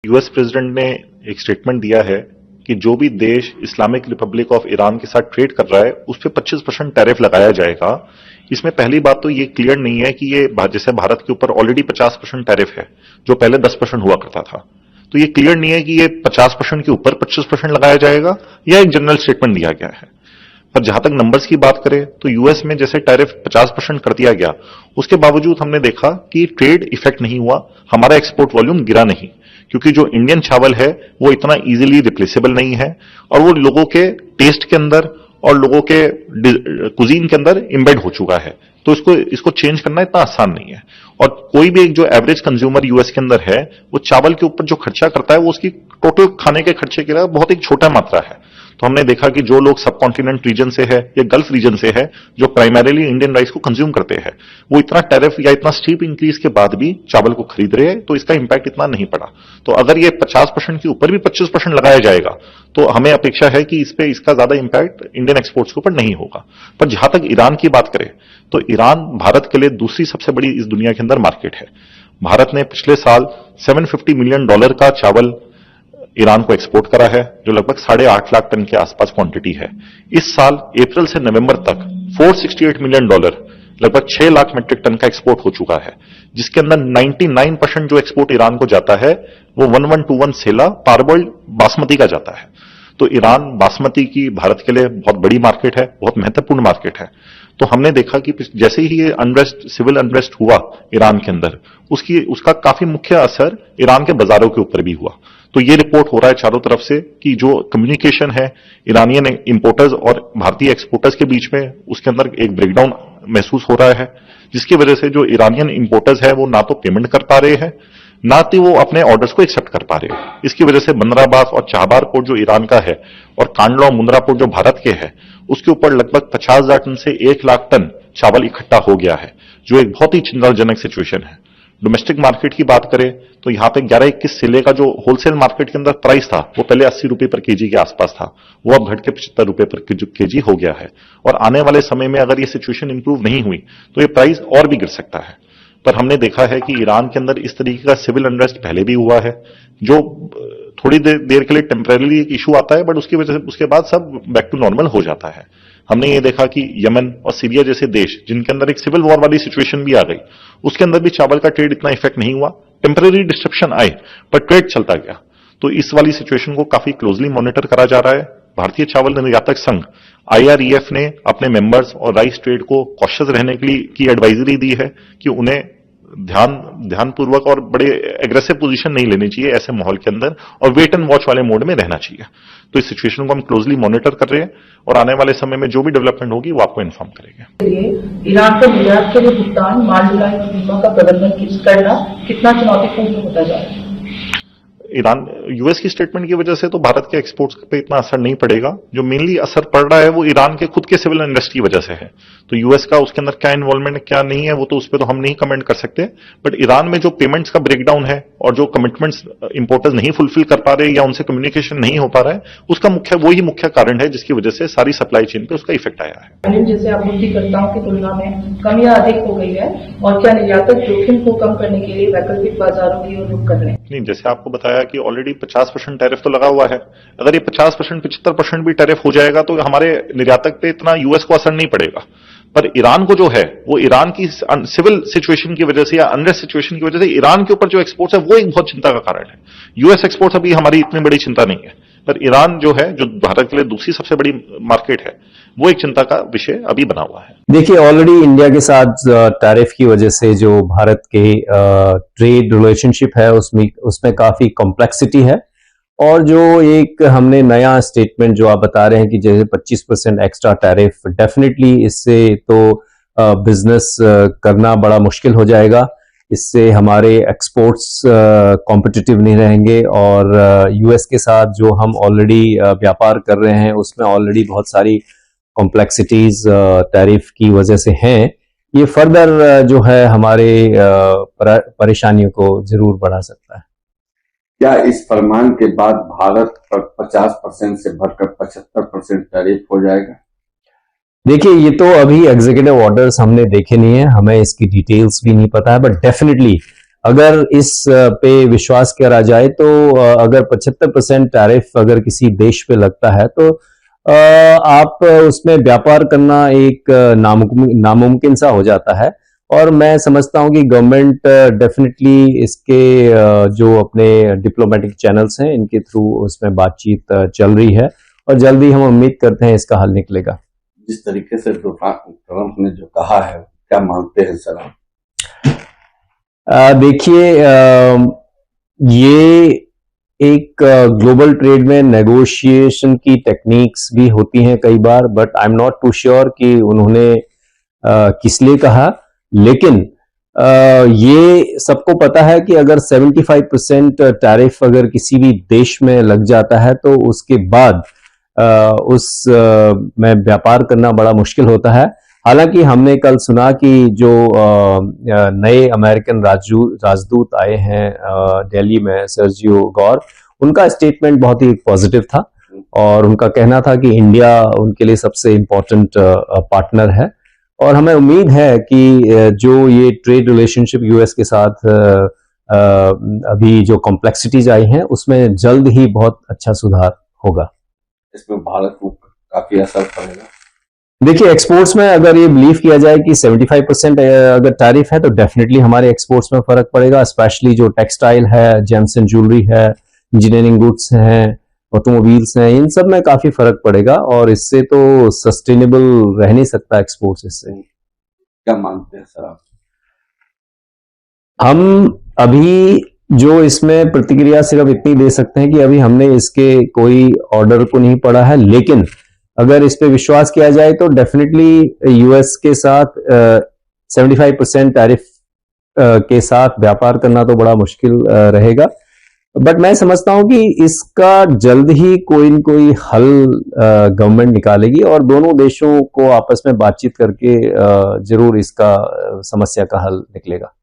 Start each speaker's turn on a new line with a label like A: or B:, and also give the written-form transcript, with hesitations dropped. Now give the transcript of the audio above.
A: US president ने एक statement दिया है कि जो भी देश इस्लामिक रिपब्लिक ऑफ ईरान के साथ ट्रेड कर रहा है उस पर 25% टैरिफ लगाया जाएगा। इसमें पहली बात तो ये क्लियर नहीं है कि ये जैसे भारत के ऊपर ऑलरेडी 50% टैरिफ है जो पहले 10% हुआ करता था, तो ये क्लियर नहीं है कि ये 50% के ऊपर 25% लगाया जाएगा या एक जनरल स्टेटमेंट दिया गया है। पर जहां तक नंबर्स की बात करें तो यूएस में जैसे टैरिफ 50% कर दिया गया, उसके बावजूद हमने देखा कि ट्रेड इफेक्ट नहीं हुआ, हमारा एक्सपोर्ट वॉल्यूम गिरा नहीं, क्योंकि जो इंडियन चावल है वो इतना इजीली रिप्लेसेबल नहीं है और वो लोगों के टेस्ट के अंदर और लोगों के कुजीन के अंदर इम्बेड हो चुका है, तो इसको चेंज करना इतना आसान नहीं है। और कोई भी एक जो एवरेज कंज्यूमर यूएस के अंदर है वो चावल के ऊपर जो खर्चा करता है वो उसकी टोटल खाने के खर्चे के लिए बहुत एक छोटा मात्रा है। तो हमने देखा कि जो लोग सब कॉन्टिनेंट रीजन से है या गल्फ रीजन से है जो प्राइमरीली इंडियन राइस को कंज्यूम करते हैं, वो इतना टैरिफ या इतना स्टीप इंक्रीज के बाद भी चावल को खरीद रहे हैं, तो इसका इंपैक्ट इतना नहीं पड़ा। तो अगर ये 50% के ऊपर भी 25% लगाया जाएगा तो हमें अपेक्षा है कि इसका ज्यादा इंपैक्ट इंडियन एक्सपोर्ट्स के ऊपर नहीं होगा। पर जहां तक ईरान की बात करें तो ईरान भारत के लिए दूसरी सबसे बड़ी इस दुनिया के अंदर मार्केट है। भारत ने पिछले साल $750 मिलियन का चावल ईरान को एक्सपोर्ट करा है, जो लगभग 8.5 लाख टन के आसपास क्वांटिटी है। इस साल अप्रैल से नवंबर तक $468 मिलियन लगभग 6 लाख मेट्रिक टन का एक्सपोर्ट हो चुका है, जिसके अंदर 99% जो एक्सपोर्ट ईरान को जाता है वो 1121 सेला पारबोल्ड बासमती का जाता है। तो ईरान बासमती की भारत के लिए बहुत बड़ी मार्केट है, बहुत महत्वपूर्ण मार्केट है। तो हमने देखा कि जैसे ही ये सिविल अनरेस्ट हुआ ईरान के अंदर, उसका काफी मुख्य असर ईरान के बाजारों के ऊपर भी हुआ। तो ये रिपोर्ट हो रहा है चारों तरफ से कि जो कम्युनिकेशन है ईरानियन इंपोर्टर्स और भारतीय एक्सपोर्टर्स के बीच में, उसके अंदर एक ब्रेकडाउन महसूस हो रहा है, जिसकी वजह से जो ईरानियन इंपोर्टर्स है वो ना तो पेमेंट कर पा रहे हैं, ना तो वो अपने ऑर्डर्स को एक्सेप्ट कर पा रहे हैं। इसकी वजह से बंदर अब्बास और चाहबार पोर्ट जो ईरान का है और कांडला और मुंद्रा पोर्ट जो भारत के है, उसके ऊपर लगभग 50,000 टन से 1 लाख टन चावल इकट्ठा हो गया है, जो एक बहुत ही चिंताजनक सिचुएशन है। डोमेस्टिक मार्केट की बात करें तो यहां पे 11-21 सिले का जो होलसेल मार्केट के अंदर प्राइस था वो पहले 80 रुपए पर केजी के आसपास था, वो अब घट के 75 रुपए पर केजी हो गया है। और आने वाले समय में अगर ये सिचुएशन इंप्रूव नहीं हुई तो ये प्राइस और भी गिर सकता है। पर हमने देखा है कि ईरान के अंदर इस तरीके का सिविल अनरेस्ट पहले भी हुआ है, जो थोड़ी देर के लिए टेम्परेरी एक इशू आता है, बट उसकी वजह से उसके बाद सब बैक टू नॉर्मल हो जाता है। हमने ये देखा कि यमन और सीरिया जैसे देश जिनके अंदर एक सिविल वॉर वाली सिचुएशन भी आ गई, उसके अंदर भी चावल का ट्रेड इतना इफेक्ट नहीं हुआ, टेम्परेरी डिस्ट्रप्शन आए पर ट्रेड चलता गया। तो इस वाली सिचुएशन को काफी क्लोजली मॉनिटर करा जा रहा है। भारतीय चावल निर्यातक संघ IREF ने अपने मेंबर्स और राइस ट्रेड को कॉशियस रहने के लिए की एडवाइजरी दी है कि उन्हें ध्यानपूर्वक और बड़े एग्रेसिव पोजीशन नहीं लेनी चाहिए ऐसे माहौल के अंदर, और वेट एंड वॉच वाले मोड में रहना चाहिए। तो इस सिचुएशन को हम क्लोजली मॉनिटर कर रहे हैं और आने वाले समय में जो भी डेवलपमेंट होगी वो आपको इन्फॉर्म करेंगे।
B: ईरान को निर्यात के लिए भुगतान माल ढुलाई बीमा का प्रबंधन करना कितना चुनौतीपूर्ण होता जा रहा है?
A: ईरान यूएस की स्टेटमेंट की वजह से तो भारत के एक्सपोर्ट्स पे इतना असर नहीं पड़ेगा। जो मेनली असर पड़ रहा है वो ईरान के खुद के सिविल अनरेस्ट की वजह से है। तो यूएस का उसके अंदर क्या इन्वॉल्वमेंट है क्या नहीं है वो तो उस पर तो हम नहीं कमेंट कर सकते, बट ईरान में जो पेमेंट्स का ब्रेकडाउन है और जो कमिटमेंट्स इंपोर्टर्स नहीं फुलफिल कर पा रहे या उनसे कम्युनिकेशन नहीं हो पा रहा है, उसका वही मुख्य कारण है जिसकी वजह से सारी सप्लाई चेन पे उसका इफेक्ट आया है।
B: जैसे आपूर्तिकर्ताओं की तुलना में कम या अधिक हो गई है, और क्या निर्यातक जोखिम को कम करने के लिए वैकल्पिक बाजारों की ओर रुख कर रहे हैं?
A: नहीं, जैसे आपको बताया कि ऑलरेडी 50% टैरिफ तो लगा हुआ है। अगर ये 50% 75% भी टैरिफ हो जाएगा तो हमारे निर्यातक पे इतना यूएस को असर नहीं पड़ेगा। पर ईरान को जो है वो ईरान की सिविल सिचुएशन की वजह से या अनरेस्ट सिचुएशन की वजह से ईरान के ऊपर जो एक्सपोर्ट्स है वो एक बहुत चिंता का कारण है। यूएस एक्सपोर्ट्स अभी हमारी इतनी बड़ी चिंता नहीं है, पर ईरान जो है, जो भारत के लिए दूसरी सबसे बड़ी मार्केट है, वो एक चिंता का विषय अभी बना हुआ है।
C: देखिए, ऑलरेडी इंडिया के साथ टैरिफ की वजह से जो भारत के ट्रेड रिलेशनशिप है उसमें काफी कॉम्प्लेक्सिटी है, और जो एक हमने नया स्टेटमेंट जो आप बता रहे हैं कि जैसे 25% एक्स्ट्रा टैरिफ, डेफिनेटली इससे तो बिजनेस करना बड़ा मुश्किल हो जाएगा। इससे हमारे एक्सपोर्ट्स कॉम्पिटिटिव नहीं रहेंगे, और यूएस के साथ जो हम ऑलरेडी व्यापार कर रहे हैं उसमें ऑलरेडी बहुत सारी कॉम्प्लेक्सिटीज टैरिफ की वजह से हैं। ये फर्दर जो है हमारे परेशानियों को जरूर बढ़ा सकता है।
D: क्या इस फरमान के बाद भारत पर 50% से बढ़कर 75% टैरिफ हो जाएगा?
C: देखिए, ये तो अभी एग्जीक्यूटिव ऑर्डर्स हमने देखे नहीं है, हमें इसकी डिटेल्स भी नहीं पता है, बट डेफिनेटली अगर इस पे विश्वास करा जाए तो अगर 75% टैरिफ अगर किसी देश पे लगता है तो आप उसमें व्यापार करना एक नामुमकिन सा हो जाता है। और मैं समझता हूं कि गवर्नमेंट डेफिनेटली इसके जो अपने डिप्लोमेटिक चैनल्स हैं इनके थ्रू उसमें बातचीत चल रही है और जल्दी हम उम्मीद करते हैं इसका हल निकलेगा।
D: जिस तरीके से ट्रंप ने जो कहा है, क्या मानते हैं सर आप?
C: देखिए, ये एक ग्लोबल ट्रेड में नेगोशिएशन की टेक्निक्स भी होती हैं कई बार, but I am not too sure कि उन्होंने किस लिए कहा। लेकिन ये सबको पता है कि अगर 75% टैरिफ अगर किसी भी देश में लग जाता है तो उसके बाद उस में व्यापार करना बड़ा मुश्किल होता है। हालांकि हमने कल सुना कि जो नए अमेरिकन राजदूत आए हैं दिल्ली में, सर्जियो गौर, उनका स्टेटमेंट बहुत ही पॉजिटिव था और उनका कहना था कि इंडिया उनके लिए सबसे इम्पोर्टेंट पार्टनर है और हमें उम्मीद है कि जो ये ट्रेड रिलेशनशिप यूएस के साथ अभी जो कॉम्प्लेक्सिटीज आई हैं उसमें जल्द ही बहुत अच्छा सुधार होगा।
D: इसमें भारत को काफी असर पड़ेगा।
C: देखिए, एक्सपोर्ट्स में अगर ये बिलीव किया जाए कि 75% अगर टैरिफ है तो डेफिनेटली हमारे एक्सपोर्ट्स में फर्क पड़ेगा, स्पेशली जो टेक्सटाइल है, जेम्स एंड ज्वेलरी है, इंजीनियरिंग गुड्स हैं, ऑटोमोबाइल्स हैं, इन सब में काफी फर्क पड़ेगा और इससे तो सस्टेनेबल रह नहीं सकता एक्सपोर्ट्स इससे।
D: क्या मानते हैं सर आप?
C: हम अभी जो इसमें प्रतिक्रिया सिर्फ इतनी दे सकते हैं कि अभी हमने इसके कोई ऑर्डर को नहीं पढ़ा है, लेकिन अगर इस पे विश्वास किया जाए तो डेफिनेटली यूएस के साथ 75% टैरिफ के साथ व्यापार करना तो बड़ा मुश्किल रहेगा। बट मैं समझता हूं कि इसका जल्द ही कोई न कोई हल गवर्नमेंट निकालेगी और दोनों देशों को आपस में बातचीत करके जरूर इसका समस्या का हल निकलेगा।